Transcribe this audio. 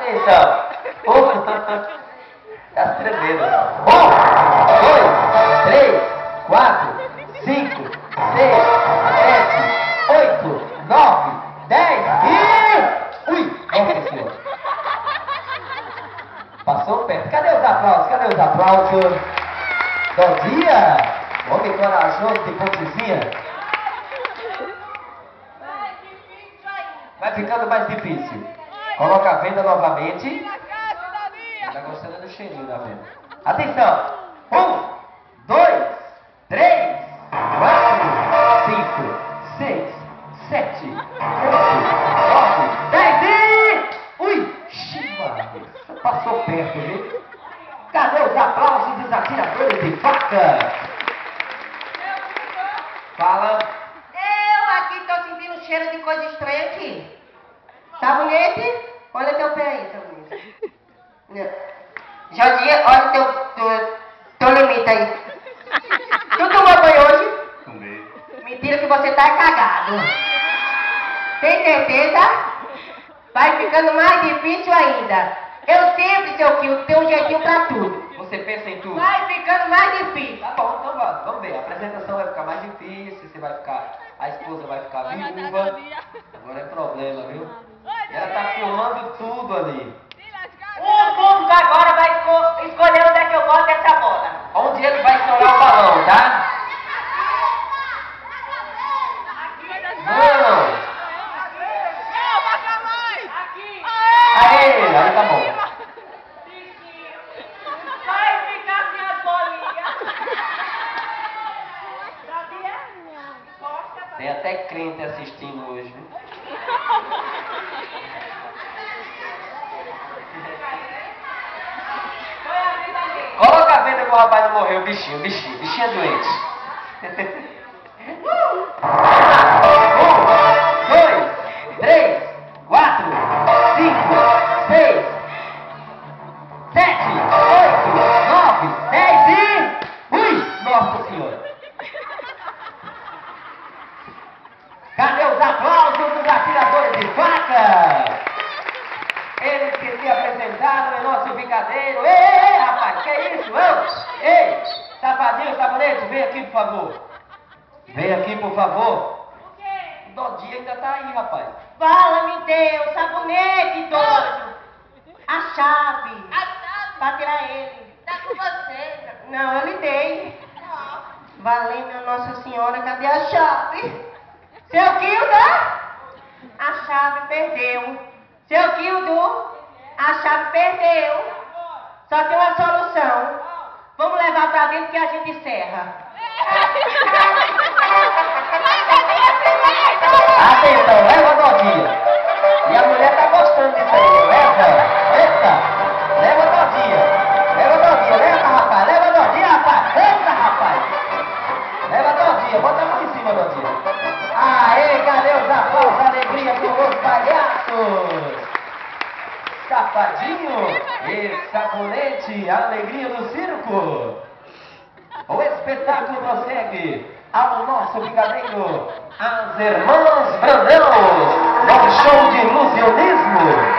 Atenção. Tá tremendo. 1, 2, 3, 4, 5, 6, 7, 8, 9, 10 e... Ui! Nossa Senhora. Passou perto. Cadê os aplausos? Cadê os aplausos? Bom dia! Homem corajoso de Pontezinha. Vai ficando mais difícil. Coloca a venda novamente. Tá gostando do cheirinho da venda. Atenção! 1, 2, 3, 4, 5, 6, 7, 8, 9, 10 e... Ui! Xiva! Passou perto, viu? Cadê os aplausos dos atiradores de faca? Fala. Eu aqui tô sentindo cheiro de coisa estranha aqui. Sabonete? Olha teu pé aí, sabonete. Jordinha, olha teu limite aí. Tu tomou banho hoje? Tomei. Mentira que você tá cagado. Tem certeza? Vai ficando mais difícil ainda. Eu sempre, seu Kio, tenho um jeitinho pra tudo. Você pensa em tudo? Vai ficando mais difícil. Tá bom, então vamos ver. A apresentação vai ficar mais difícil, você vai ficar... A esposa vai ficar viúva. Agora é problema, viu? E ela tá filmando tudo ali. O público agora vai escolher onde é que eu boto essa bola. Onde ele vai estourar o balão, tá? Não! Aê, aí tá bom. Vai ficar sem as bolinhas. Tem até crente assistindo hoje, viu? Coloca a venda que o rapaz não morreu, bichinho é doente. 1, 2, 3, 4, 5, 6, 7, 8, 9, 10 e... Ui! Nossa Senhora! Cadê os aplausos dos atiradores de faca? Eles que se apresentaram em nosso picadeiro. Ei, rapaz, que isso? Ei, safadinho, sabonete, vem aqui, por favor. Vem aqui, por favor. O Dodinho ainda tá aí, rapaz. Fala-me Deus, sabonete, doido. A chave. Pra tirar ele. Tá com você. Não, eu lhe dei. Valendo Nossa Senhora, cadê a chave? Seu Kilda? A chave perdeu. Seu Kildo, a chave perdeu. Só tem uma solução. Vamos levar pra dentro que a gente encerra. Atenção, leva a Dodinha. E a mulher tá gostando disso aí. Leva, leva a Dodinha, leva rapaz, leva a Dodinha, rapaz, eita rapaz. Leva a Dodinha, bota a mão em cima, Dodinha. Aê, cadê os aplausos, alegria com os palhaços? Safadinho e sabonete, a alegria do circo. O espetáculo prossegue ao nosso picadeiro, as Irmãs Brandão, no show de ilusionismo.